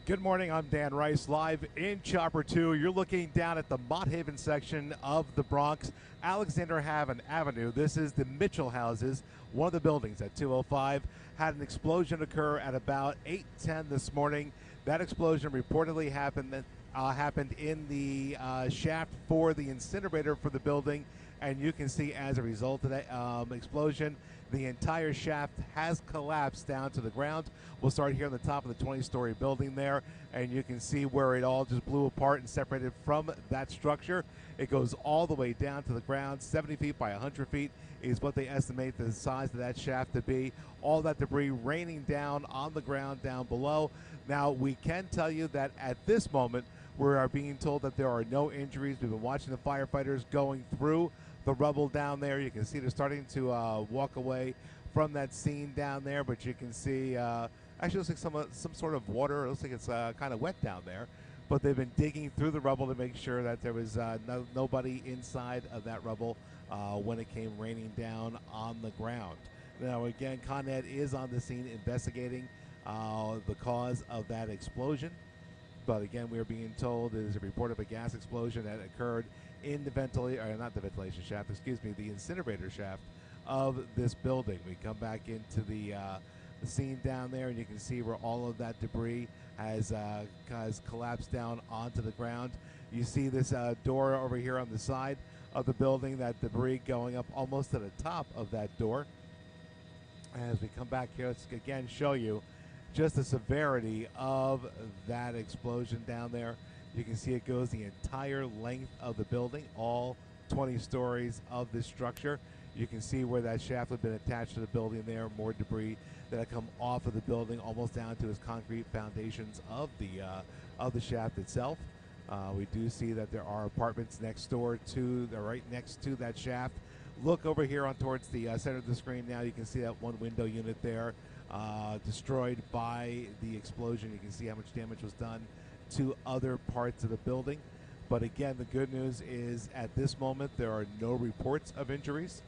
Good morning, I'm Dan Rice, live in Chopper 2. You're looking down at the Mott Haven section of the Bronx, Alexander Haven Avenue. This is the Mitchell houses. One of the buildings at 205 had an explosion occur at about 8:10 this morning. That explosion reportedly happened in the shaft for the incinerator for the building, and you can see as a result of that explosion, the entire shaft has collapsed down to the ground. We'll start here on the top of the 20-story building there, and you can see where it all just blew apart and separated from that structure. It goes all the way down to the ground. 70 feet by 100 feet is what they estimate the size of that shaft to be. All that debris raining down on the ground down below. Now, we can tell you that at this moment, we are being told that there are no injuries. We've been watching the firefighters going through the rubble down there. You can see they're starting to walk away from that scene down there, but you can see actually looks like some sort of water. It looks like it's kind of wet down there, but they've been digging through the rubble to make sure that there was nobody inside of that rubble when it came raining down on the ground. Now again, Con Ed is on the scene investigating the cause of that explosion. But again, we are being told it is a report of a gas explosion that occurred in the the incinerator shaft of this building. We come back into the scene down there, and you can see where all of that debris has collapsed down onto the ground. You see this door over here on the side of the building, that debris going up almost to the top of that door. As we come back here, let's again show you just the severity of that explosion down there. You can see it goes the entire length of the building, all 20 stories of this structure. You can see where that shaft had been attached to the building there, more debris that had come off of the building almost down to its concrete foundations of the shaft itself. We do see that there are apartments next door right next to that shaft. Look over here on towards the center of the screen now. You can see that one window unit there destroyed by the explosion. You can see how much damage was done to other parts of the building. But again, the good news is at this moment there are no reports of injuries.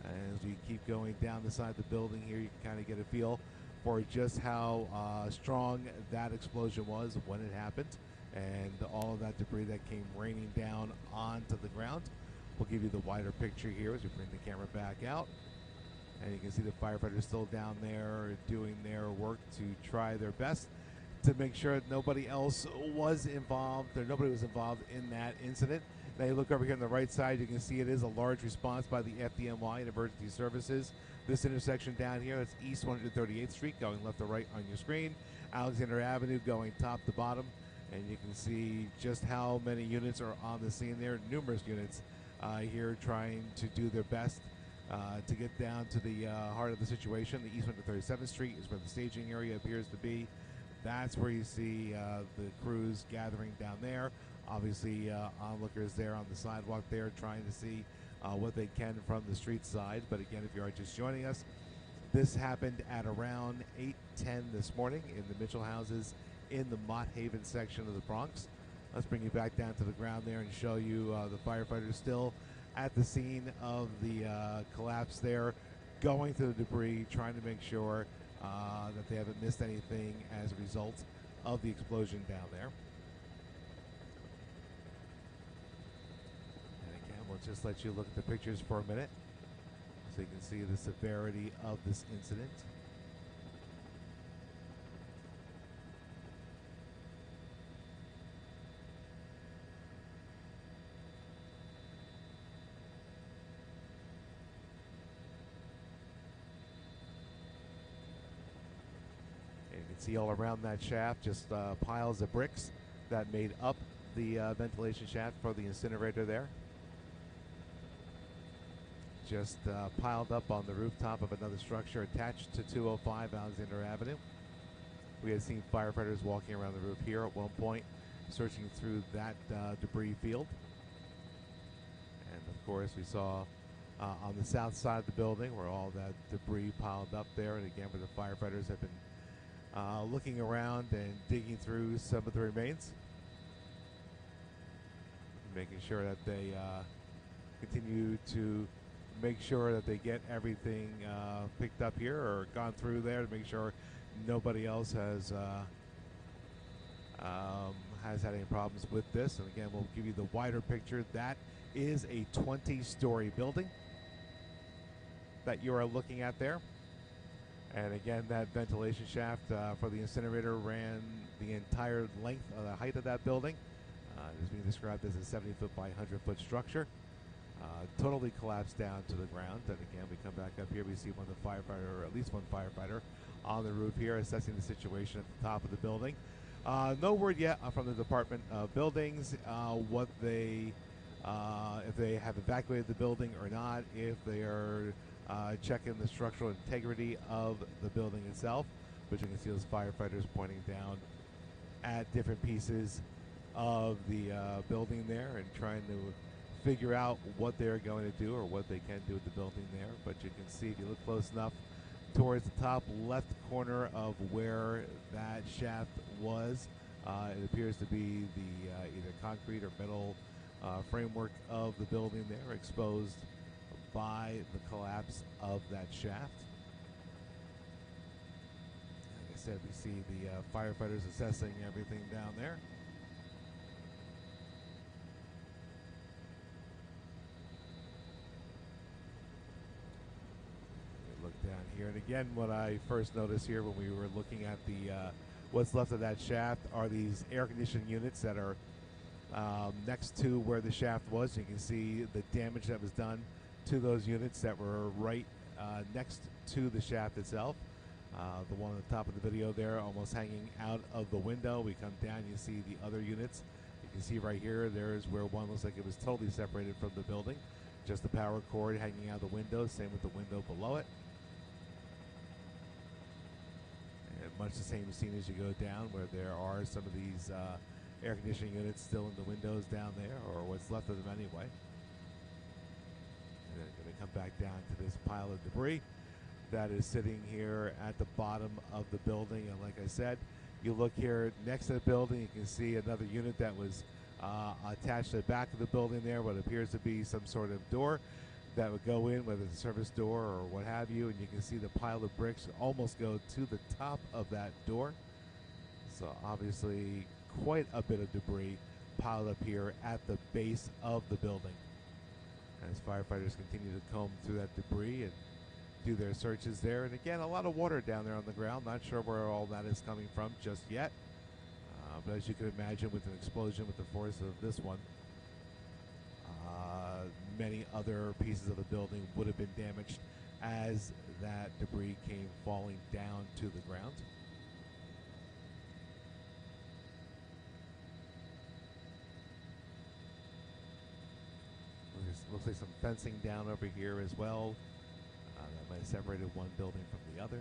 As we keep going down the side of the building here, you can kind of get a feel for just how strong that explosion was when it happened, and all of that debris that came raining down onto the ground. We'll give you the wider picture here as we bring the camera back out. And you can see the firefighters still down there doing their work to try their best to make sure that nobody else was involved, or nobody was involved in that incident. Now you look over here on the right side, you can see it is a large response by the FDNY and emergency services. This intersection down here, that's East 138th Street, going left to right on your screen. Alexander Avenue going top to bottom. And you can see just how many units are on the scene there. Numerous units here trying to do their best to get down to the heart of the situation. The East 137th Street is where the staging area appears to be. That's where you see the crews gathering down there. Obviously, onlookers there on the sidewalk there trying to see what they can from the street side. But again, if you are just joining us, this happened at around 8:10 this morning in the Mitchell houses in the Mott Haven section of the Bronx. Let's bring you back down to the ground there and show you the firefighters still at the scene of the collapse there, going through the debris, trying to make sure that they haven't missed anything as a result of the explosion down there. And again, we'll just let you look at the pictures for a minute so you can see the severity of this incident. You can see all around that shaft just piles of bricks that made up the ventilation shaft for the incinerator there. Just piled up on the rooftop of another structure attached to 205 Alexander Avenue. We had seen firefighters walking around the roof here at one point, searching through that debris field. And of course, we saw on the south side of the building where all that debris piled up there, and again where the firefighters have been looking around and digging through some of the remains, making sure that they continue to make sure that they get everything picked up here or gone through there to make sure nobody else has has had any problems with this. And again, we'll give you the wider picture. That is a 20-story building that you are looking at there. And again, that ventilation shaft for the incinerator ran the entire length of the height of that building. It is being described as a 70-foot by 100-foot structure. Totally collapsed down to the ground. And again, we come back up here, we see one of the firefighter, or at least one firefighter, on the roof here, assessing the situation at the top of the building. No word yet from the Department of Buildings what they, if they have evacuated the building or not, if they are checking the structural integrity of the building itself. But you can see those firefighters pointing down at different pieces of the building there and trying to figure out what they're going to do or what they can do with the building there. But you can see, if you look close enough, towards the top left corner of where that shaft was, it appears to be the either concrete or metal framework of the building there, exposed by the collapse of that shaft. Like I said, we see the firefighters assessing everything down there. Look down here, and again, what I first noticed here when we were looking at the what's left of that shaft are these air conditioning units that are next to where the shaft was. You can see the damage that was done to those units that were right next to the shaft itself. The one on the top of the video there, almost hanging out of the window. We come down, you see the other units. You can see right here, there's where one looks like it was totally separated from the building. Just the power cord hanging out the window, same with the window below it. And much the same scene as you go down, where there are some of these air conditioning units still in the windows down there, or what's left of them anyway. And then going to come back down to this pile of debris that is sitting here at the bottom of the building. And like I said, you look here next to the building, you can see another unit that was attached to the back of the building there, what appears to be some sort of door that would go in, whether it's a service door or what have you. And you can see the pile of bricks almost go to the top of that door. So obviously quite a bit of debris piled up here at the base of the building, as firefighters continue to comb through that debris and do their searches there. And again, a lot of water down there on the ground. Not sure where all that is coming from just yet. But as you can imagine, with an explosion with the force of this one, many other pieces of the building would have been damaged as that debris came falling down to the ground. Looks like some fencing down over here as well. That might have separated one building from the other.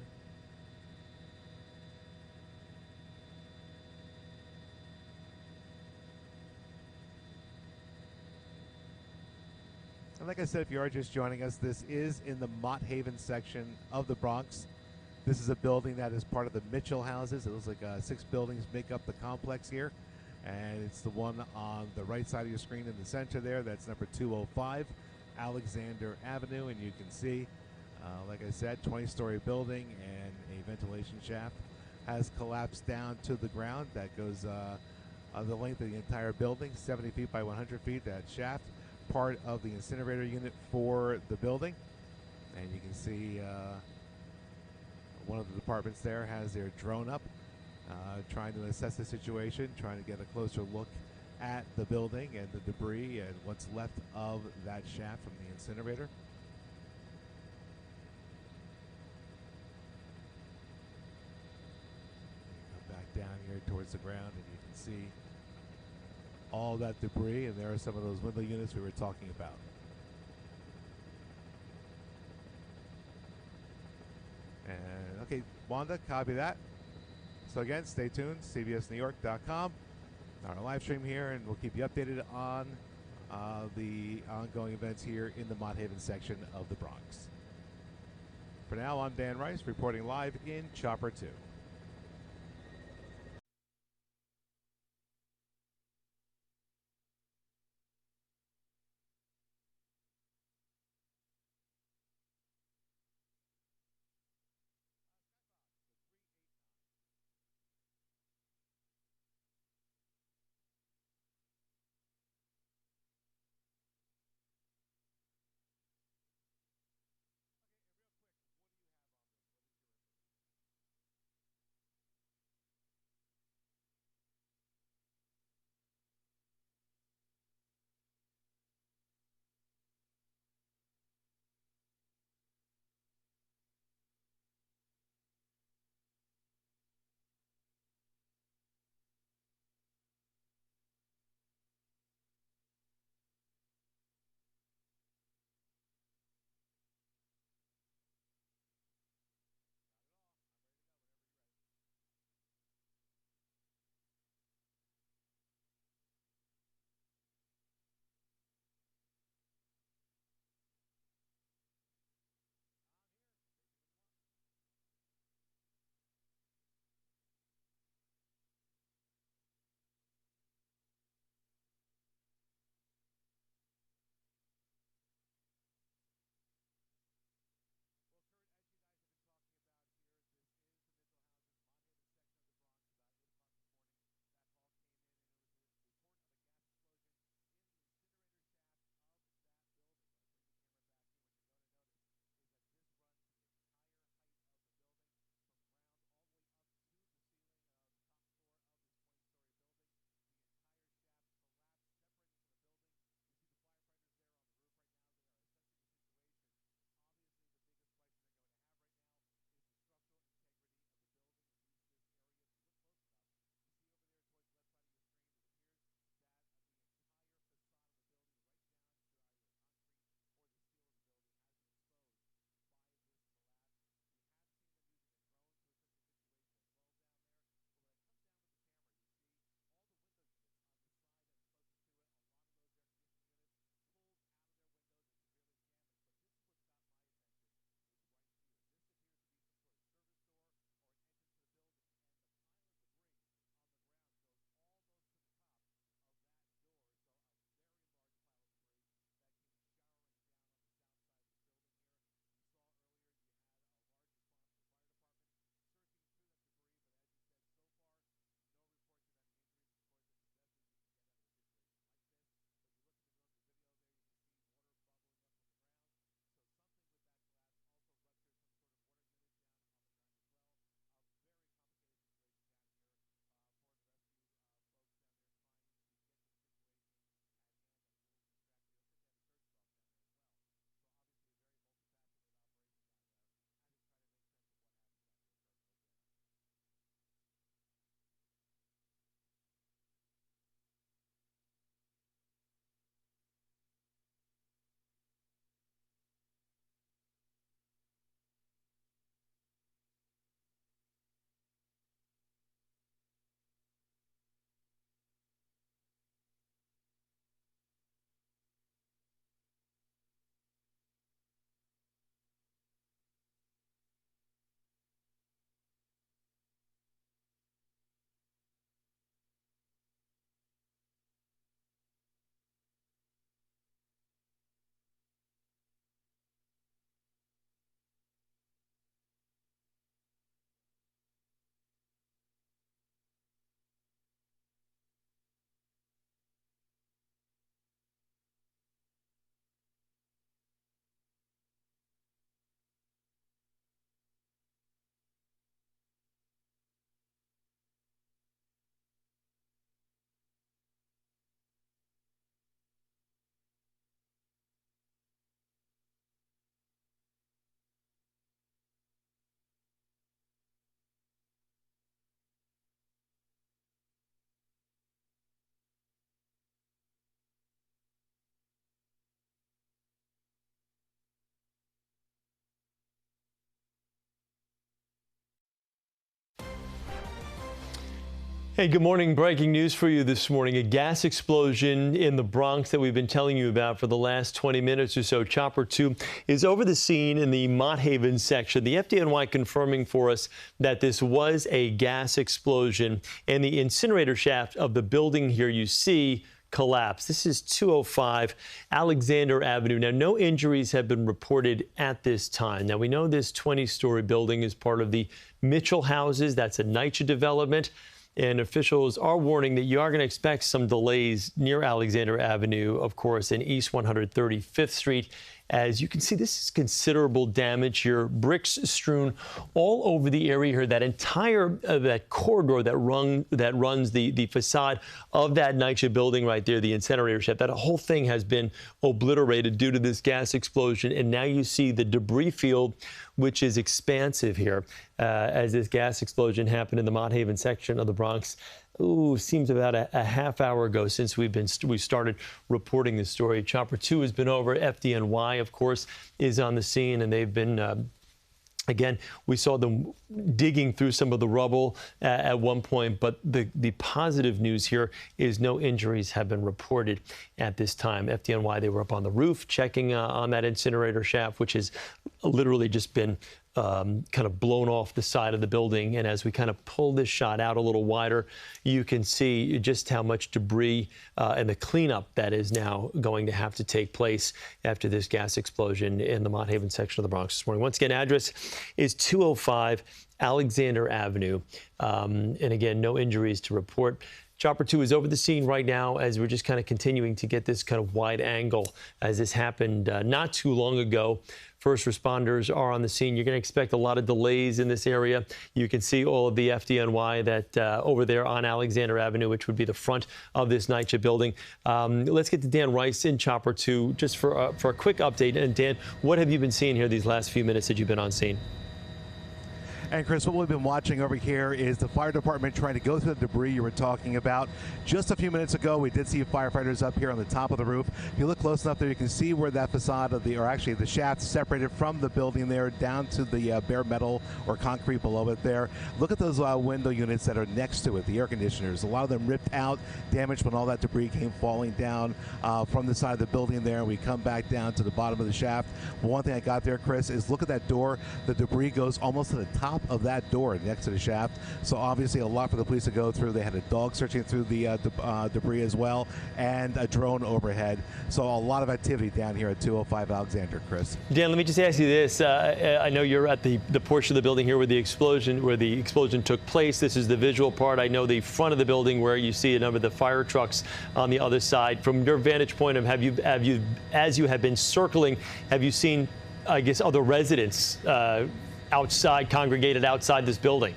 And like I said, if you are just joining us, this is in the Mott Haven section of the Bronx. This is a building that is part of the Mitchell houses. It looks like 6 buildings make up the complex here. And it's the one on the right side of your screen in the center there. That's number 205 Alexander Avenue. And you can see, like I said, 20-story building, and a ventilation shaft has collapsed down to the ground. That goes the length of the entire building, 70 feet by 100 feet. That shaft, part of the incinerator unit for the building. And you can see one of the departments there has their drone up, trying to assess the situation, trying to get a closer look at the building and the debris and what's left of that shaft from the incinerator. Come back down here towards the ground, and you can see all that debris, and there are some of those window units we were talking about. And okay, Wanda, copy that. So again, stay tuned, cbsnewyork.com, our live stream here, and we'll keep you updated on the ongoing events here in the Mott Haven section of the Bronx. For now, I'm Dan Rice, reporting live in Chopper 2. Hey, good morning. Breaking news for you this morning. A gas explosion in the Bronx that we've been telling you about for the last 20 minutes or so. Chopper 2 is over the scene in the Mott Haven section. The FDNY confirming for us that this was a gas explosion, and the incinerator shaft of the building here you see collapse. This is 205 Alexander Avenue. Now, no injuries have been reported at this time. Now, we know this 20-story building is part of the Mitchell houses. That's a NYCHA development. And officials are warning that you are going to expect some delays near Alexander Avenue, of course, in East 135th Street. As you can see, this is considerable damage here. Bricks strewn all over the area here. That entire that corridor that runs the facade of that NYCHA building right there, the incinerator shaft, that whole thing has been obliterated due to this gas explosion. And now you see the debris field, which is expansive here, as this gas explosion happened in the Mott Haven section of the Bronx. Seems about a half hour ago since we started reporting this story. Chopper 2 has been over. FDNY, of course, is on the scene, and they've been again, we saw them digging through some of the rubble at one point, but the positive news here is no injuries have been reported at this time. FDNY, they were up on the roof checking on that incinerator shaft, which has literally just been kind of blown off the side of the building. And as we kind of pull this shot out a little wider, you can see just how much debris and the cleanup that is now going to have to take place after this gas explosion in the Mott Haven section of the Bronx this morning. Once again, address is 205 Alexander Avenue. And again, no injuries to report. Chopper 2 is over the scene right now as we're just kind of continuing to get this kind of wide angle as this happened not too long ago. First responders are on the scene. You're going to expect a lot of delays in this area. You can see all of the FDNY that over there on Alexander Avenue, which would be the front of this NYCHA building. Let's get to Dan Rice in Chopper 2 just for a quick update. And Dan, what have you been seeing here these last few minutes that you've been on scene? And Chris, what we've been watching over here is the fire department trying to go through the debris you were talking about. Just a few minutes ago, we did see firefighters up here on the top of the roof. If you look close enough there, you can see where that facade of the shaft separated from the building there down to the bare metal or concrete below it there. Look at those window units that are next to it, the air conditioners. A lot of them ripped out, damaged when all that debris came falling down from the side of the building there. We come back down to the bottom of the shaft. One thing I got there, Chris, is look at that door. The debris goes almost to the top of that door next to the shaft. So obviously a lot for the police to go through. They had a dog searching through the debris as well, and a drone overhead. So a lot of activity down here at 205 Alexander, Chris. Dan, let me just ask you this. I know you're at the portion of the building here where the explosion took place. This is the visual part. I know the front of the building where you see a number of the fire trucks on the other side. From your vantage point of as you have been circling, have you seen, I guess, other residents congregated outside this building?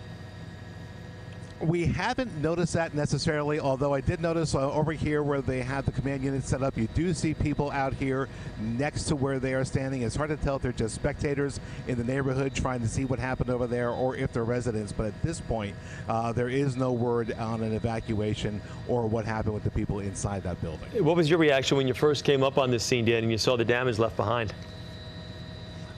We haven't noticed that necessarily, although I did notice over here where they have the command unit set up, you do see people out here next to where they are standing. It's hard to tell if they're just spectators in the neighborhood trying to see what happened over there or if they're residents. But at this point, there is no word on an evacuation or what happened with the people inside that building. What was your reaction when you first came up on this scene, Dan, and you saw the damage left behind?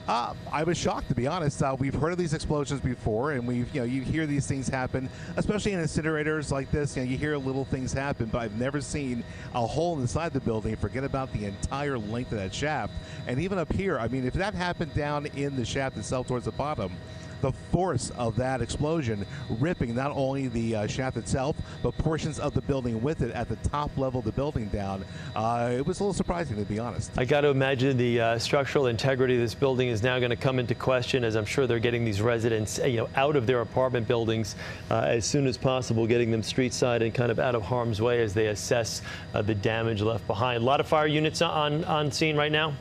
I was shocked, to be honest. We've heard of these explosions before, and you hear these things happen, especially in incinerators like this. You hear little things happen, but I've never seen a hole inside the building. Forget about the entire length of that shaft. And even up here, I mean, if that happened down in the shaft itself towards the bottom, the force of that explosion ripping not only the shaft itself, but portions of the building with it at the top level of the building down. It was a little surprising, to be honest. I got to imagine the structural integrity of this building is now going to come into question, as I'm sure they're getting these residents, out of their apartment buildings as soon as possible, getting them street side and kind of out of harm's way as they assess the damage left behind. A lot of fire units on scene right now.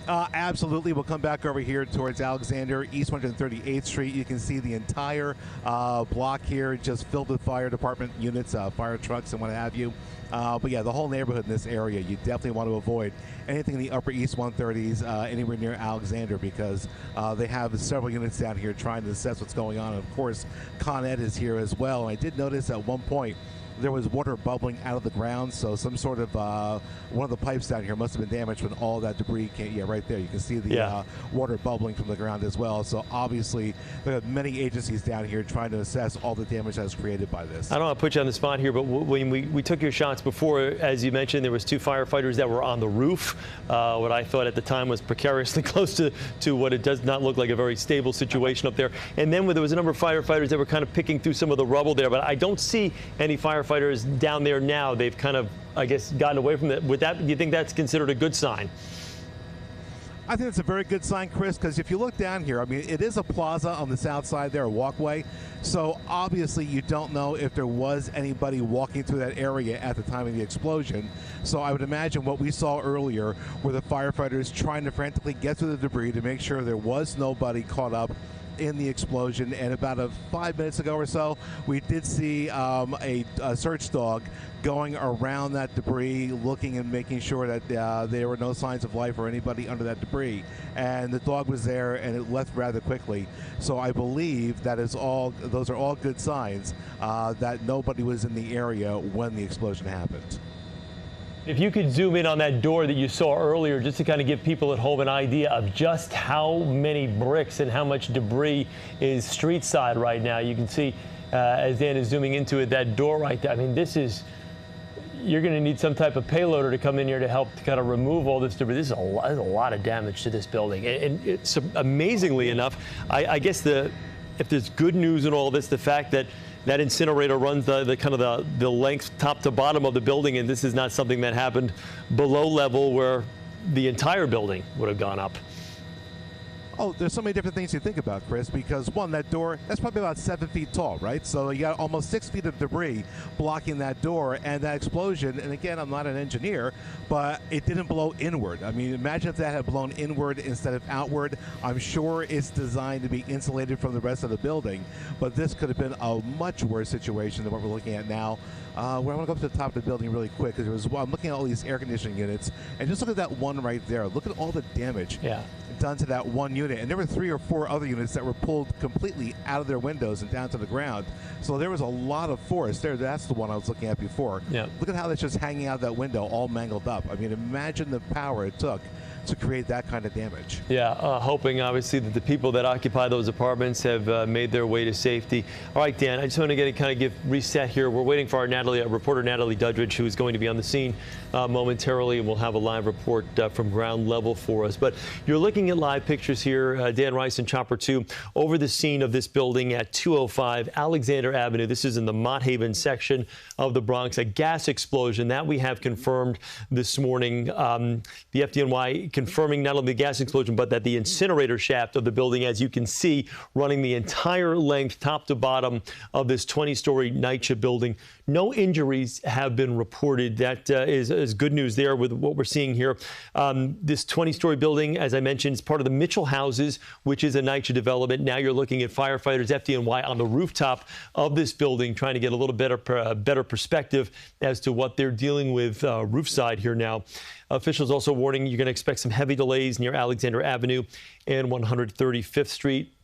Absolutely. We'll come back over here towards Alexander, East 138th Street. You can see the entire block here just filled with fire department units, fire trucks and what have you. But yeah, the whole neighborhood in this area, you definitely want to avoid anything in the upper East 130s, anywhere near Alexander, because they have several units down here trying to assess what's going on. And of course, Con Ed is here as well. And I did notice at one point there was water bubbling out of the ground. So some sort of one of the pipes down here must have been damaged when all that debris came. Yeah, right there. You can see the water bubbling from the ground as well. So obviously, there are many agencies down here trying to assess all the damage that's created by this. I don't want to put you on the spot here, but when we took your shots before, as you mentioned, there was 2 firefighters that were on the roof. What I thought at the time was precariously close to what it does not look like a very stable situation up there. And then there was a number of firefighters that were kind of picking through some of the rubble there, but I don't see any firefighters down there now. They've kind of, I guess, gotten away from that. Do you think that's considered a good sign? I think it's a very good sign, Chris, because if you look down here, I mean, it is a plaza on the south side there, a walkway. So obviously you don't know if there was anybody walking through that area at the time of the explosion. So I would imagine what we saw earlier were the firefighters trying to frantically get through the debris to make sure there was nobody caught up in the explosion. And about 5 minutes ago or so, we did see a search dog going around that debris, looking and making sure that there were no signs of life or anybody under that debris. And the dog was there, and it left rather quickly. So I believe those are all good signs that nobody was in the area when the explosion happened. If you could zoom in on that door that you saw earlier, just to kind of give people at home an idea of just how many bricks and how much debris is street side right now. You can see, as Dan is zooming into it, that door right there. I mean, you're going to need some type of payloader to come in here to help to kind of remove all this debris. There's a lot of damage to this building. And it's amazingly enough, I guess if there's good news in all this, the fact that that incinerator runs the length top to bottom of the building, and this is not something that happened below level where the entire building would have gone up. Oh, there's so many different things you think about, Chris, because one, that door, that's probably about 7 feet tall, right? So you got almost 6 feet of debris blocking that door, and that explosion, and again, I'm not an engineer, but it didn't blow inward. I mean, imagine if that had blown inward instead of outward. I'm sure it's designed to be insulated from the rest of the building, but this could have been a much worse situation than what we're looking at now. I want to go up to the top of the building really quick, because I'm looking at all these air conditioning units, and just look at that one right there. Look at all the damage done to that one unit. And there were 3 or 4 other units that were pulled completely out of their windows and down to the ground. So there was a lot of force there. That's the one I was looking at before. Yeah. Look at how that's just hanging out that window, all mangled up. I mean, imagine the power it took to create that kind of damage. Yeah, hoping obviously that the people that occupy those apartments have made their way to safety. All right, Dan, I just want to reset here. We're waiting for our reporter Natalie Dudridge, who is going to be on the scene momentarily, and we'll have a live report from ground level for us. But you're looking at live pictures here, Dan Rice and Chopper 2, over the scene of this building at 205 Alexander Avenue. This is in the Mott Haven section of the Bronx. A gas explosion that we have confirmed this morning. The FDNY confirming not only the gas explosion, but that the incinerator shaft of the building, as you can see, running the entire length, top to bottom, of this 20-story NYCHA building. No injuries have been reported. That is good news there with what we're seeing here. This 20-story building, as I mentioned, is part of the Mitchell houses, which is a NYCHA development. Now you're looking at firefighters, FDNY, on the rooftop of this building, trying to get a little better perspective as to what they're dealing with roof side here now. Officials also warning you're going to expect some heavy delays near Alexander Avenue and 135th Street.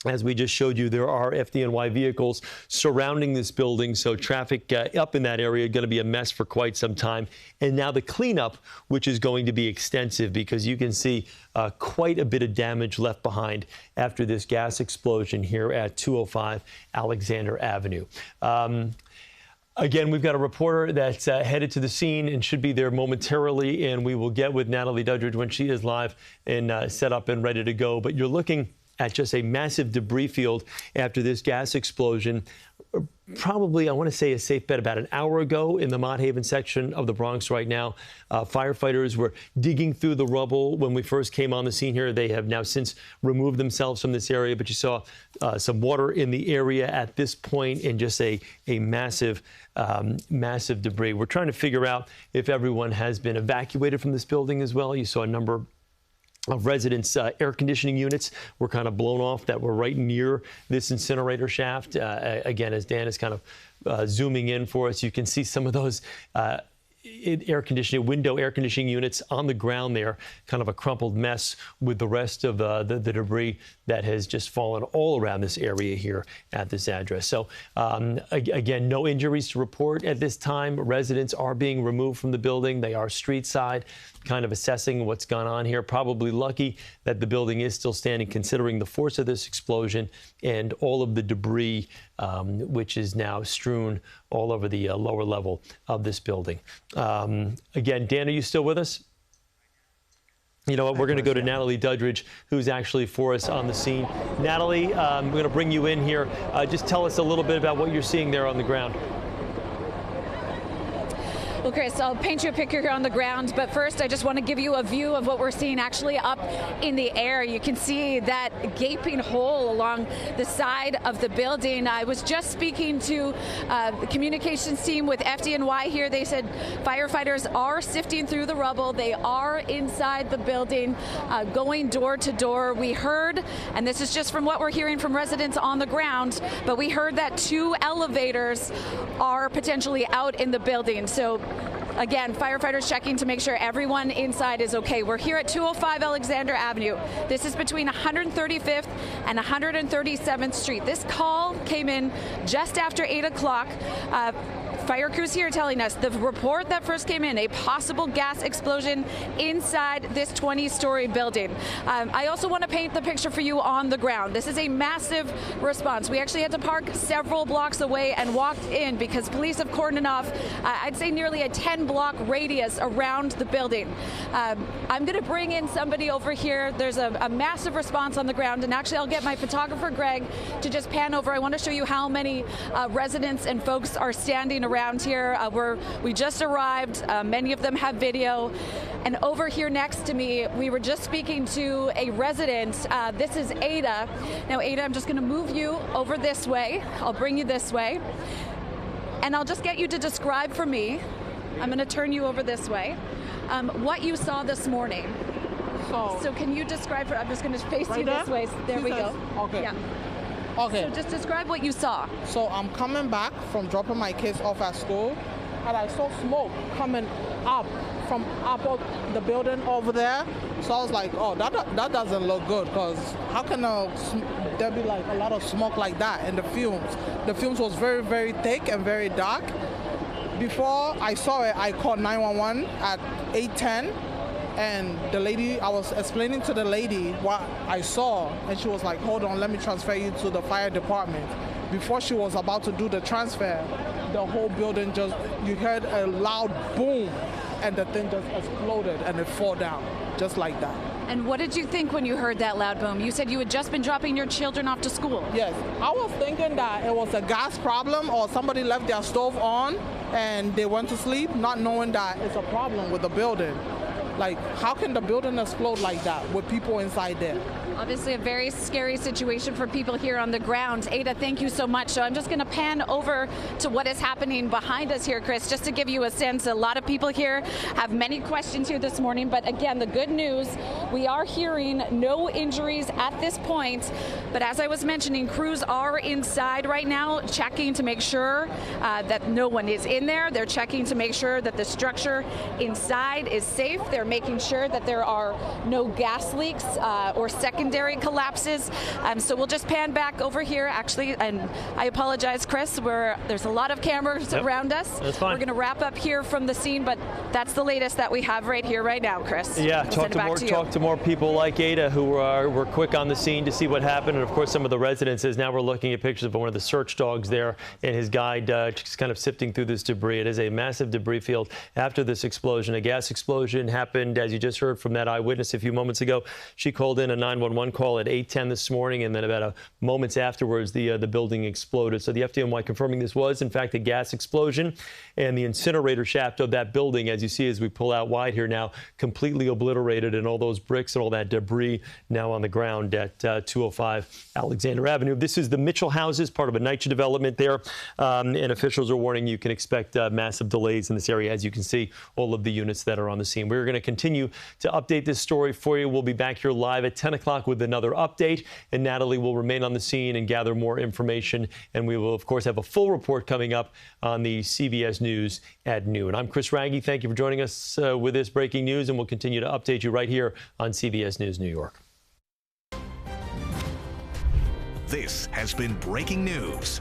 As we just showed you, there are FDNY vehicles surrounding this building, so traffic up in that area is going to be a mess for quite some time. And now the cleanup, which is going to be extensive, because you can see quite a bit of damage left behind after this gas explosion here at 205 Alexander Avenue. Again, we've got a reporter that's headed to the scene and should be there momentarily, and we will get with Natalie Dudridge when she is live and set up and ready to go. But you're looking at just a massive debris field after this gas explosion. Probably, I want to say, a safe bet about an hour ago in the Mott Haven section of the Bronx right now. Firefighters were digging through the rubble when we first came on the scene here. They have now since removed themselves from this area, but you saw some water in the area at this point, and just a massive debris. We're trying to figure out if everyone has been evacuated from this building as well. You saw a number of residents' air conditioning units were kind of blown off that were right near this incinerator shaft. Again, as Dan is kind of zooming in for us, you can see some of those window air conditioning units on the ground there, kind of a crumpled mess with the rest of the debris that has just fallen all around this area here at this address. So again, no injuries to report at this time. Residents are being removed from the building. They are street side, kind of assessing what's gone on here. Probably lucky that the building is still standing considering the force of this explosion and all of the debris which is now strewn all over the lower level of this building. Again, Dan, are you still with us? You know what, we're going to go to Natalie Dudridge, who's actually for us on the scene. Natalie, I'm going to bring you in here. Just tell us a little bit about what you're seeing there on the ground. Well, Chris, I'll paint you a picture here on the ground, but first I just want to give you a view of what we're seeing actually up in the air. You can see that gaping hole along the side of the building. I was just speaking to the communications team with FDNY here. They said firefighters are sifting through the rubble. They are inside the building, going door to door. We heard, and this is just from what we're hearing from residents on the ground, but we heard that 2 elevators are potentially out in the building. So again, firefighters checking to make sure everyone inside is okay. We're here at 205 Alexander Avenue. This is between 135th and 137th Street. This call came in just after 8 o'clock. Fire crews here telling us the report that first came in, a possible gas explosion inside this 20-story building. I also want to paint the picture for you on the ground. This is a massive response. We actually had to park several blocks away and walked in because police have cordoned off, I'd say nearly a 10-block radius around the building. I'm going to bring in somebody over here. There's a massive response on the ground, and actually I'll get my photographer, Greg, to just pan over. I want to show you how many residents and folks are standing around here. We just arrived. Many of them have video. And over here next to me, we were just speaking to a resident. This is Ada. Now, Ada, I'm just going to move you over this way. I'll bring you this way. And I'll just get you to describe for me, I'm going to turn you over this way, what you saw this morning. So can you describe, I'm just going to face you this way. There we go. Okay. Yeah. Okay. So just describe what you saw. So I'm coming back from dropping my kids off at school, and I saw smoke coming up from up the building over there. So I was like, oh, that doesn't look good, because how can there be like a lot of smoke like that in the fumes? The fumes was very, very thick and very dark. Before I saw it, I called 911 at 8:10. And the lady, I was explaining to the lady what I saw, and she was like, hold on, let me transfer you to the fire department. Before she was about to do the transfer, the whole building you heard a loud boom, and the thing just exploded and it fell down, just like that. And what did you think when you heard that loud boom? You said you had just been dropping your children off to school. Yes, I was thinking that it was a gas problem or somebody left their stove on and they went to sleep, not knowing that it's a problem with the building. Like, how can the building explode like that with people inside there? Obviously a very scary situation for people here on the ground. Ada, thank you so much. So I'm just going to pan over to what is happening behind us here, Chris, just to give you a sense. A lot of people here have many questions here this morning, but again, the good news, we are hearing no injuries at this point. But as I was mentioning, crews are inside right now checking to make sure that no one is in there. They're checking to make sure that the structure inside is safe. They're making sure that there are no gas leaks or secondary collapses. So we'll just pan back over here, actually, and I apologize, Chris, there's a lot of cameras around us. That's fine. We're going to wrap up here from the scene, but that's the latest that we have right here, right now, Chris. Yeah, We'll talk to more people like Ada who were quick on the scene to see what happened, and of course some of the residences. Now we're looking at pictures of one of the search dogs there and his guide just kind of sifting through this debris. It is a massive debris field after this explosion. A gas explosion happened, as you just heard from that eyewitness a few moments ago. She called in a 911 call at 8:10 this morning, and then about moments afterwards, the building exploded. So the FDNY confirming this was, in fact, a gas explosion, and the incinerator shaft of that building, as you see as we pull out wide here now, completely obliterated, and all those bricks and all that debris now on the ground at 205 Alexander Avenue. This is the Mitchell houses, part of a NYCHA development there, and officials are warning you can expect massive delays in this area. As you can see, all of the units that are on the scene. We're going to continue to update this story for you. We'll be back here live at 10 o'clock with another update, and Natalie will remain on the scene and gather more information. And we will, of course, have a full report coming up on the CBS News at noon. I'm Chris Raggi. Thank you for joining us with this breaking news, and we'll continue to update you right here on CBS News New York. This has been breaking news.